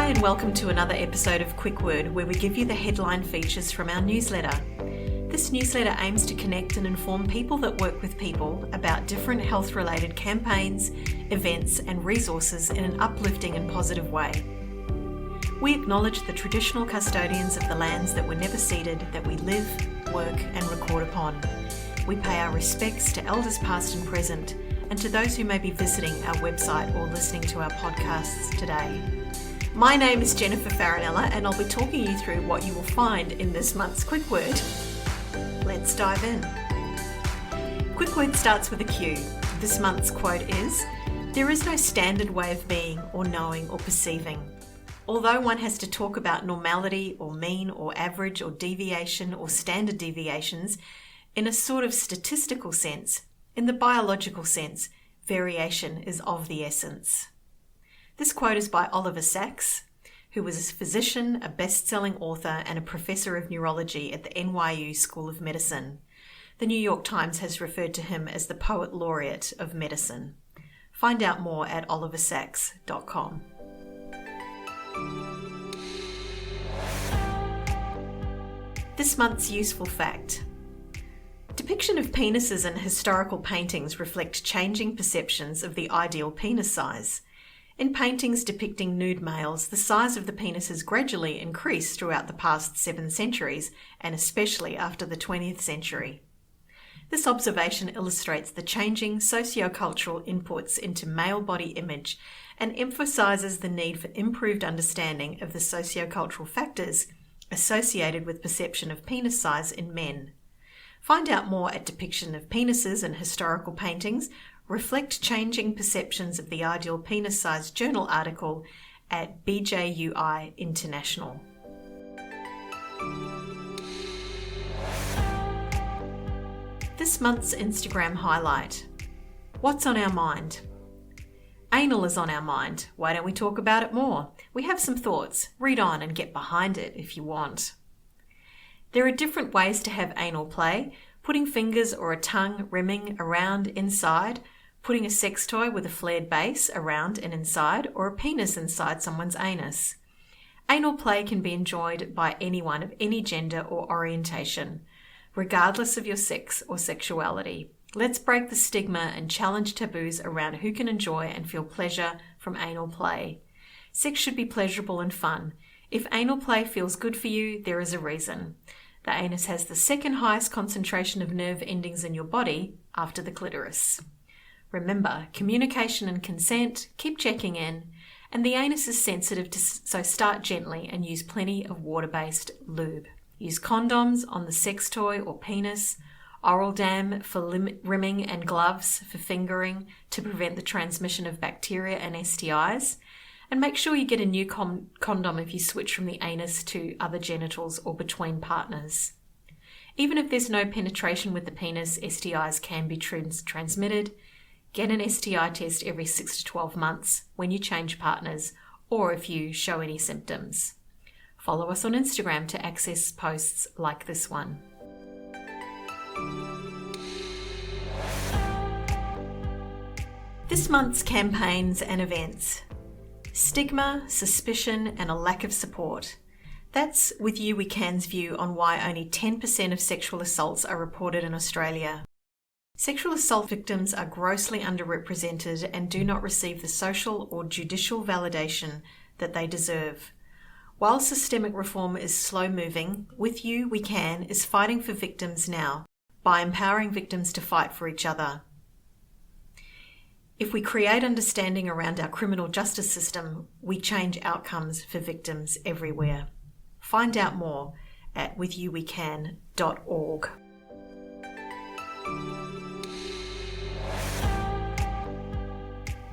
Hi and welcome to another episode of Quick Word, where we give you the headline features from our newsletter. This newsletter aims to connect and inform people that work with people about different health-related campaigns, events and resources in an uplifting and positive way. We acknowledge the traditional custodians of the lands that were never ceded, that we live, work and record upon. We pay our respects to elders past and present, and to those who may be visiting our website or listening to our podcasts today. My name is Jennifer Farinella, and I'll be talking you through what you will find in this month's Quick Word. Let's dive in. Quick Word starts with a Q. This month's quote is, "There is no standard way of being or knowing or perceiving. Although one has to talk about normality or mean or average or deviation or standard deviations in a sort of statistical sense, in the biological sense, variation is of the essence." This quote is by Oliver Sacks, who was a physician, a best-selling author, and a professor of neurology at the NYU School of Medicine. The New York Times has referred to him as the poet laureate of medicine. Find out more at oliversacks.com. This month's useful fact. Depiction of penises in historical paintings reflect changing perceptions of the ideal penis size. In paintings depicting nude males, the size of the penis has gradually increased throughout the past 7 centuries, and especially after the 20th century. This observation illustrates the changing socio-cultural inputs into male body image and emphasises the need for improved understanding of the socio-cultural factors associated with perception of penis size in men. Find out more at Depiction of Penises in Historical Paintings, Reflect Changing Perceptions of the Ideal Penis Size journal article at BJUI International. This month's Instagram highlight. What's on our mind? Anal is on our mind. Why don't we talk about it more? We have some thoughts. Read on and get behind it if you want. There are different ways to have anal play: putting fingers or a tongue rimming around inside, putting a sex toy with a flared base around and inside, or a penis inside someone's anus. Anal play can be enjoyed by anyone of any gender or orientation, regardless of your sex or sexuality. Let's break the stigma and challenge taboos around who can enjoy and feel pleasure from anal play. Sex should be pleasurable and fun. If anal play feels good for you, there is a reason. The anus has the second highest concentration of nerve endings in your body after the clitoris. Remember, communication and consent, keep checking in, and the anus is sensitive, so start gently and use plenty of water-based lube. Use condoms on the sex toy or penis, oral dam for rimming, and gloves for fingering to prevent the transmission of bacteria and STIs. And make sure you get a new condom if you switch from the anus to other genitals or between partners. Even if there's no penetration with the penis, STIs can be transmitted. Get an STI test every 6 to 12 months when you change partners or if you show any symptoms. Follow us on Instagram to access posts like this one. This month's campaigns and events. Stigma, suspicion and a lack of support. That's With You We Can's view on why only 10% of sexual assaults are reported in Australia. Sexual assault victims are grossly underrepresented and do not receive the social or judicial validation that they deserve. While systemic reform is slow-moving, With You We Can is fighting for victims now by empowering victims to fight for each other. If we create understanding around our criminal justice system, we change outcomes for victims everywhere. Find out more at withyouwecan.org.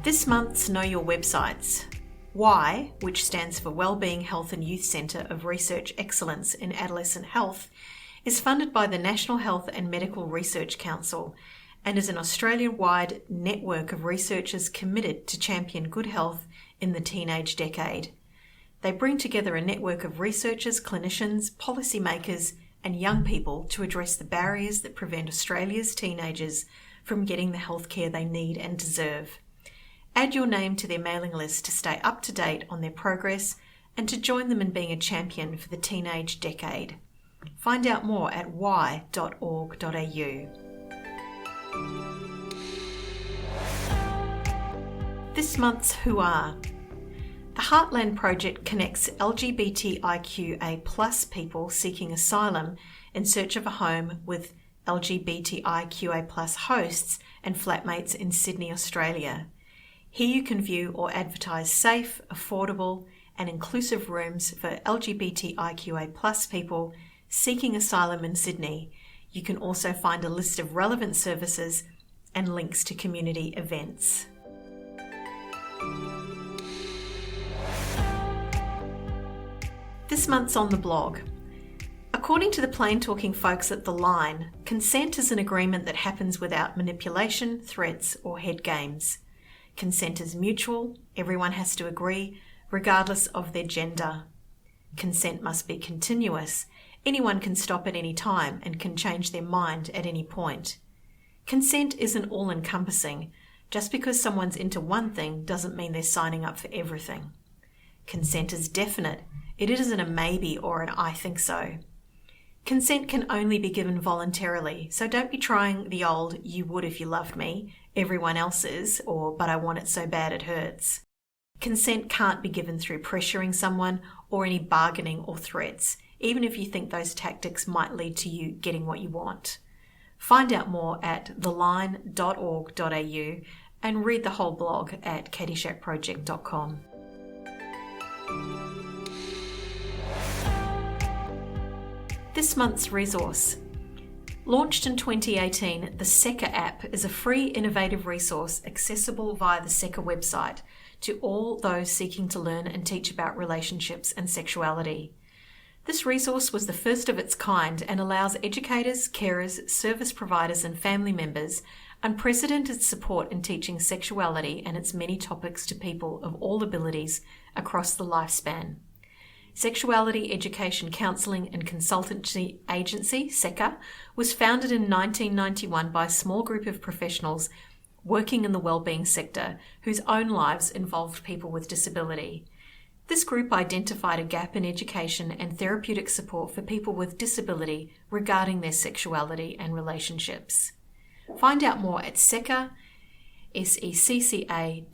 This month's Know Your Websites. WHY, which stands for Wellbeing, Health and Youth Centre of Research Excellence in Adolescent Health, is funded by the National Health and Medical Research Council and is an Australian-wide network of researchers committed to champion good health in the teenage decade. They bring together a network of researchers, clinicians, policymakers and young people to address the barriers that prevent Australia's teenagers from getting the healthcare they need and deserve. Add your name to their mailing list to stay up to date on their progress and to join them in being a champion for the teenage decade. Find out more at y.org.au. This month's Who Are. The Heartland project connects LGBTIQA+ people seeking asylum in search of a home with LGBTIQA+ hosts and flatmates in Sydney, Australia. Here you can view or advertise safe, affordable and inclusive rooms for LGBTIQA+ people seeking asylum in Sydney. You can also find a list of relevant services and links to community events. This month's on the blog. According to the plain talking folks at The Line, consent is an agreement that happens without manipulation, threats or head games. Consent is mutual, everyone has to agree, regardless of their gender. Consent must be continuous. Anyone can stop at any time and can change their mind at any point. Consent isn't all-encompassing. Just because someone's into one thing doesn't mean they're signing up for everything. Consent is definite. It isn't a maybe or an I think so. Consent can only be given voluntarily, so don't be trying the old "you would if you loved me," everyone else is, or "but I want it so bad it hurts." Consent can't be given through pressuring someone or any bargaining or threats, even if you think those tactics might lead to you getting what you want. Find out more at theline.org.au and read the whole blog at caddyshackproject.com. This month's resource. Launched in 2018, the SECCA app is a free, innovative resource accessible via the SECCA website to all those seeking to learn and teach about relationships and sexuality. This resource was the first of its kind and allows educators, carers, service providers and family members unprecedented support in teaching sexuality and its many topics to people of all abilities across the lifespan. Sexuality Education Counselling and Consultancy Agency, SECCA, was founded in 1991 by a small group of professionals working in the wellbeing sector whose own lives involved people with disability. This group identified a gap in education and therapeutic support for people with disability regarding their sexuality and relationships. Find out more at SECCA, secca.org.au.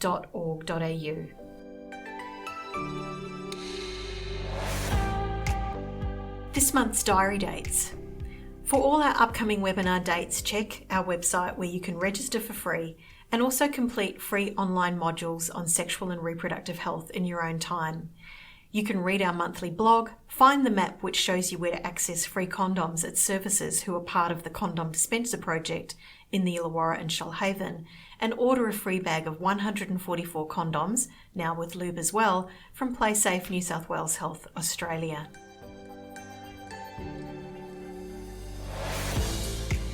This month's diary dates. For all our upcoming webinar dates, check our website where you can register for free and also complete free online modules on sexual and reproductive health in your own time. You can read our monthly blog, find the map which shows you where to access free condoms at services who are part of the Condom Dispenser project in the Illawarra and Shoalhaven, and order a free bag of 144 condoms, now with lube as well, from PlaySafe New South Wales Health Australia.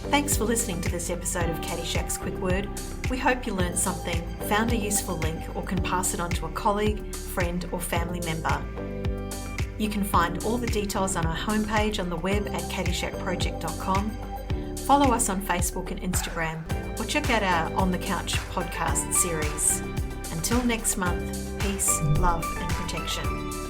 Thanks for listening to this episode of Caddyshack's Quick Word. We hope you learned something, found a useful link, or can pass it on to a colleague, friend, or family member. You can find all the details on our homepage on the web at caddyshackproject.com. Follow us on Facebook and Instagram, or check out our On the Couch podcast series. Until next month, peace, love, and protection.